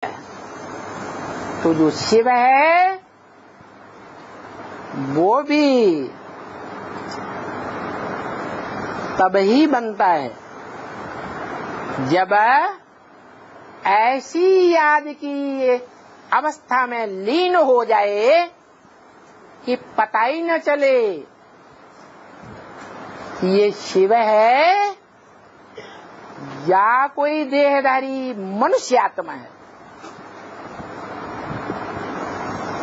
तो जो शिव है वो भी तब ही बनता है जब ऐसी याद की अवस्था में लीन हो जाए कि पता ही न चले कि ये शिव है या कोई देहधारी मनुष्य आत्मा है।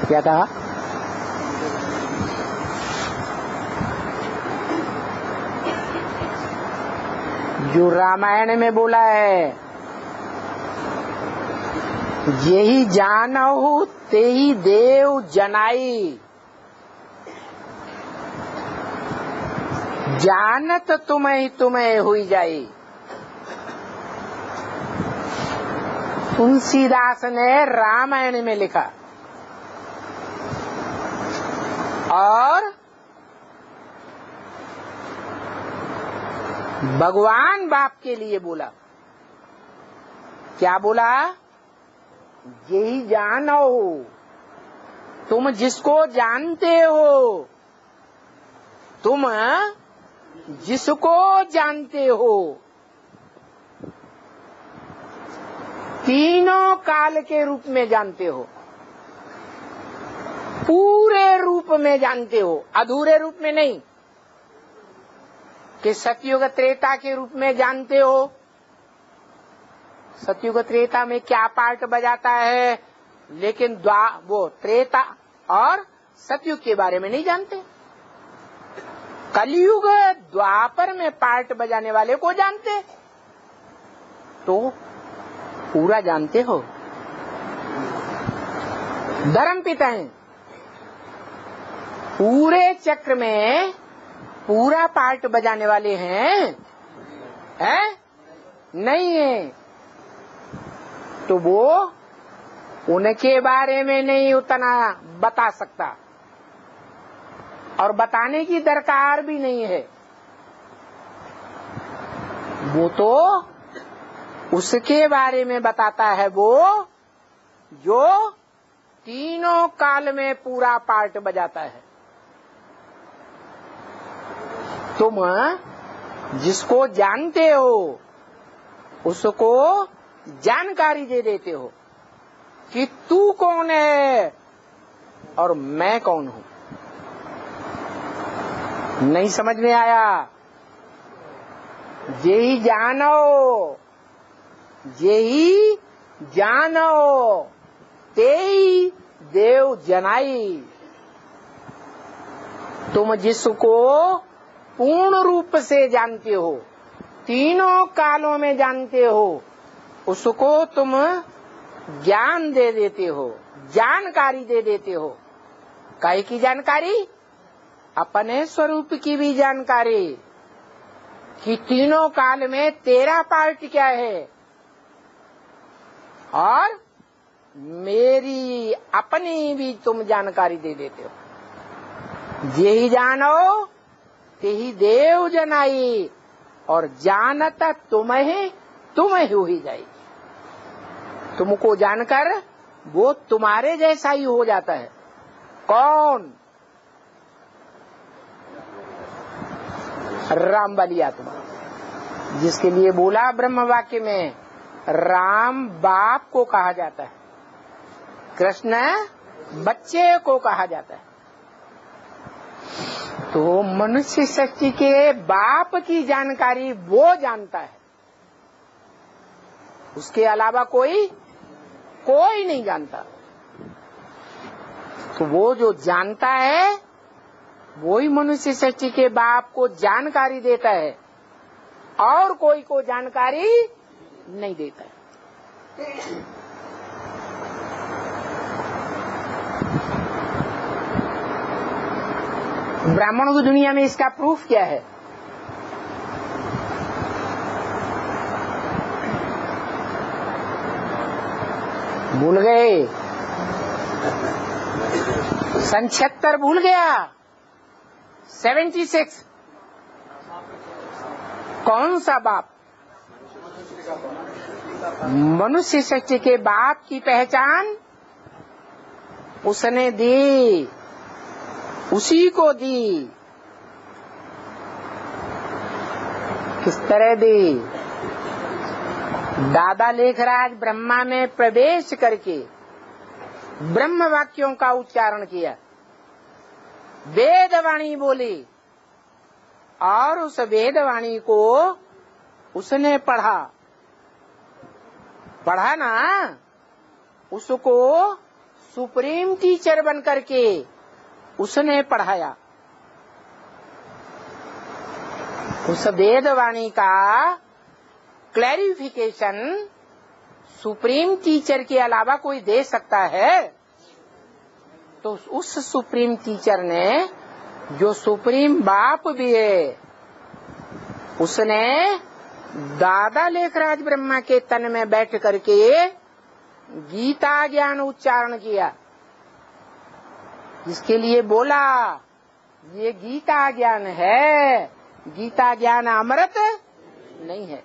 क्या कहा? जो रामायण में बोला है, यही जानहु तेहि देव जनाई, जानत तुम्हें तुम्हें हुई जाई। तुलसीदास ने रामायण में लिखा और भगवान बाप के लिए बोला। क्या बोला? यही जानो, तुम जिसको जानते हो, तुम जिसको जानते हो, तीनों काल के रूप में जानते हो, पूरे रूप में जानते हो, अधूरे रूप में नहीं कि सतयुग त्रेता के रूप में जानते हो। सतयुग त्रेता में क्या पार्ट बजाता है, लेकिन वो त्रेता और सतयुग के बारे में नहीं जानते। कलयुग द्वापर में पार्ट बजाने वाले को जानते, तो पूरा जानते हो। धर्म पिता हैं, पूरे चक्र में पूरा पार्ट बजाने वाले हैं, नहीं है, तो वो उनके बारे में नहीं उतना बता सकता और बताने की दरकार भी नहीं है। वो तो उसके बारे में बताता है वो जो तीनों काल में पूरा पार्ट बजाता है। तुम जिसको जानते हो उसको जानकारी दे देते हो कि तू कौन है और मैं कौन हूं। नहीं समझ में आया? यही जानो, यही जानो तेई देव जनाई। तुम जिसको पूर्ण रूप से जानते हो, तीनों कालों में जानते हो, उसको तुम ज्ञान दे देते हो, जानकारी दे देते हो। काहे की जानकारी? अपने स्वरूप की भी जानकारी कि तीनों काल में तेरा पार्ट क्या है और मेरी अपनी भी तुम जानकारी दे देते हो। यही जानो तेहि देव जनाई, और जानता तुम्हें तुम्हें हुई जाए। तुमको जानकर वो तुम्हारे जैसा ही हो जाता है। कौन? राम वाली आत्मा, जिसके लिए बोला ब्रह्म वाक्य में राम बाप को कहा जाता है, कृष्ण बच्चे को कहा जाता है। तो मनुष्य शक्ति के बाप की जानकारी वो जानता है, उसके अलावा कोई नहीं जानता। तो वो जो जानता है वो ही मनुष्य शक्ति के बाप को जानकारी देता है और कोई को जानकारी नहीं देता है। ब्राह्मणों की दुनिया में इसका प्रूफ क्या है? भूल गए? 76 भूल गया? 76 कौन सा बाप? मनुष्य सृष्टि के बाप की पहचान उसने दी, उसी को दी। किस तरह दी? दादा लेखराज ब्रह्मा में प्रवेश करके ब्रह्म वाक्यों का उच्चारण किया, वेदवाणी बोली, और उस वेदवाणी को उसने पढ़ा ना, उसको सुप्रीम टीचर बन करके उसने पढ़ाया। उस वेदवाणी का क्लैरिफिकेशन सुप्रीम टीचर के अलावा कोई दे सकता है? तो उस सुप्रीम टीचर ने, जो सुप्रीम बाप भी है, उसने दादा लेखराज ब्रह्मा के तन में बैठ करके गीता ज्ञान उच्चारण किया। इसके लिए बोला ये गीता ज्ञान है, गीता ज्ञान अमृत नहीं है।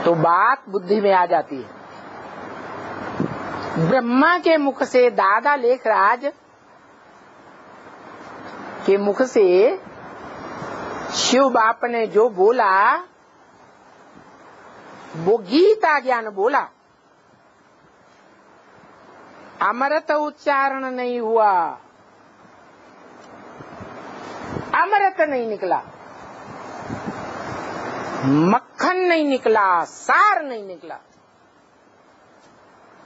तो बात बुद्धि में आ जाती है। ब्रह्मा के मुख से, दादा लेखराज के मुख से शिव बाप ने जो बोला वो गीता ज्ञान बोला, अमृत उच्चारण नहीं हुआ, अमृत नहीं निकला, मक्खन नहीं निकला, सार नहीं निकला।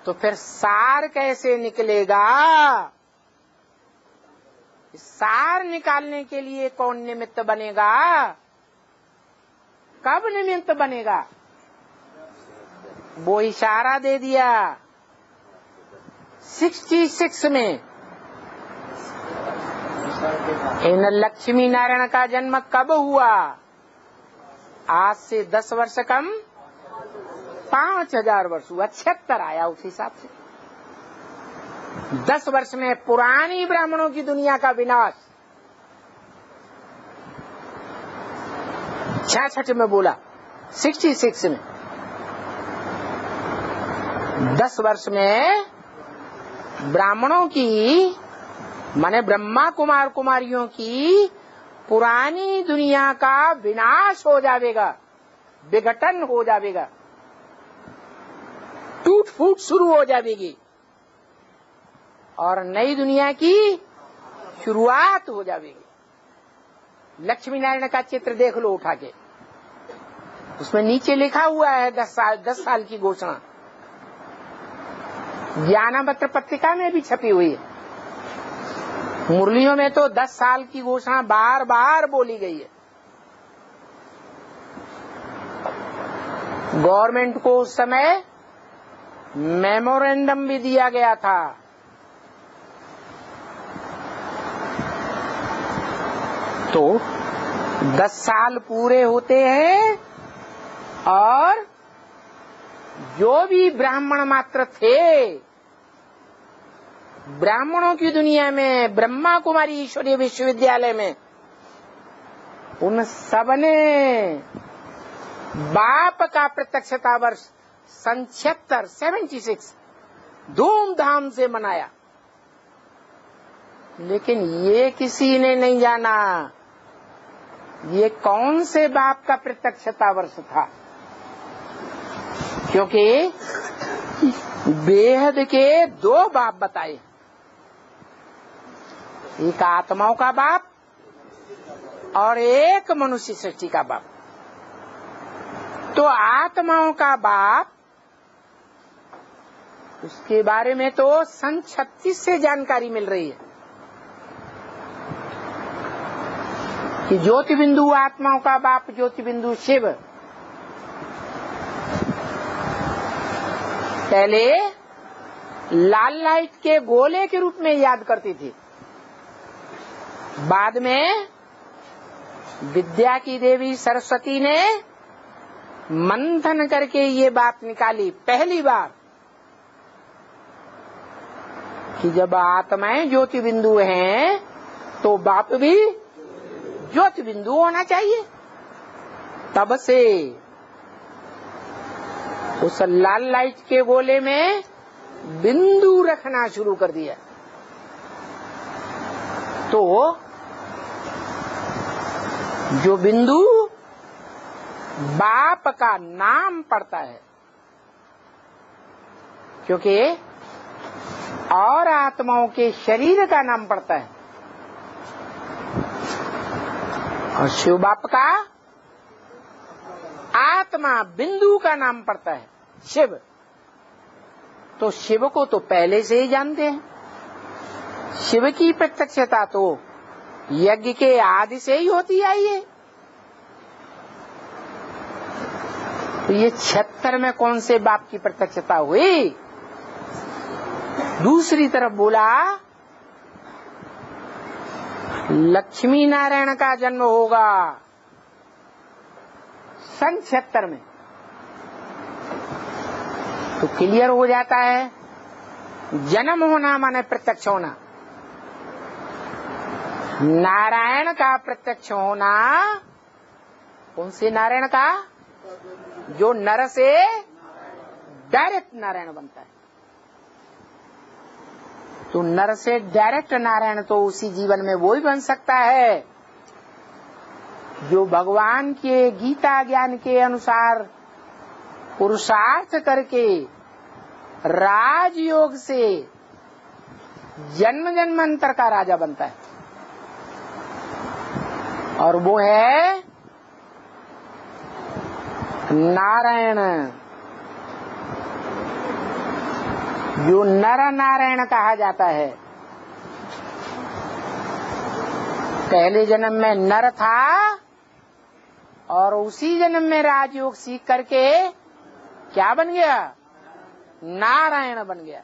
तो फिर सार कैसे निकलेगा? सार निकालने के लिए कौन निमित्त बनेगा? कब निमित्त बनेगा? वो इशारा दे दिया 66 में। इन लक्ष्मी नारायण का जन्म कब हुआ? आज से 10 वर्ष कम 5000 वर्ष हुआ, 76 आया उस हिसाब से। 10 वर्ष में पुरानी ब्राह्मणों की दुनिया का विनाश। 66 में बोला, 66 में 10 वर्ष में ब्राह्मणों की, माने ब्रह्मा कुमार कुमारियों की पुरानी दुनिया का विनाश हो जाएगा, विघटन हो जाएगा, टूट फूट शुरू हो जाएगी और नई दुनिया की शुरुआत हो जाएगी। लक्ष्मी नारायण का चित्र देख लो उठा के, उसमें नीचे लिखा हुआ है 10 साल की घोषणा। ज्ञानपत्र पत्रिका में भी छपी हुई है। मुरलियों में तो 10 साल की घोषणा बार बार बोली गई है। गवर्नमेंट को उस समय मेमोरेंडम भी दिया गया था। तो 10 साल पूरे होते हैं और जो भी ब्राह्मण मात्र थे, ब्राह्मणों की दुनिया में, ब्रह्मा कुमारी ईश्वरीय विश्वविद्यालय में, उन सबने बाप का प्रत्यक्षता वर्ष 76 धूमधाम से मनाया। लेकिन ये किसी ने नहीं जाना ये कौन से बाप का प्रत्यक्षता वर्ष था, क्योंकि बेहद के 2 बाप बताए, एक आत्माओं का बाप और एक मनुष्य सृष्टि का बाप। तो आत्माओं का बाप, उसके बारे में तो सन 36 से जानकारी मिल रही है कि ज्योति बिंदु आत्माओं का बाप ज्योति बिंदु शिव पहले लाल लाइट के गोले के रूप में याद करती थी। बाद में विद्या की देवी सरस्वती ने मंथन करके ये बात निकाली पहली बार कि जब आत्माएं ज्योति बिंदु हैं तो बाप भी ज्योति बिंदु होना चाहिए। तब से उस लाल लाइट के गोले में बिंदु रखना शुरू कर दिया। तो जो बिंदु बाप का नाम पड़ता है, क्योंकि और आत्माओं के शरीर का नाम पड़ता है, और शिव बाप का आत्मा बिंदु का नाम पड़ता है शिव। तो शिव को तो पहले से ही जानते हैं। शिव की प्रत्यक्षता तो यज्ञ के आदि से ही होती आई है। तो ये 76 में कौन से बाप की प्रत्यक्षता हुई? दूसरी तरफ बोला लक्ष्मी नारायण का जन्म होगा सन 76 में। तो क्लियर हो जाता है जन्म होना माने प्रत्यक्ष होना। नारायण का प्रत्यक्ष होना, कौन से नारायण का? जो नर से डायरेक्ट नारायण बनता है। तो नर से डायरेक्ट नारायण तो उसी जीवन में वो ही बन सकता है जो भगवान के गीता ज्ञान के अनुसार पुरुषार्थ करके राजयोग से जन्म जन्मांतर का राजा बनता है। और वो है नारायण, जो नर नारायण कहा जाता है। पहले जन्म में नर था और उसी जन्म में राजयोग सीख करके क्या बन गया? नारायण बन गया।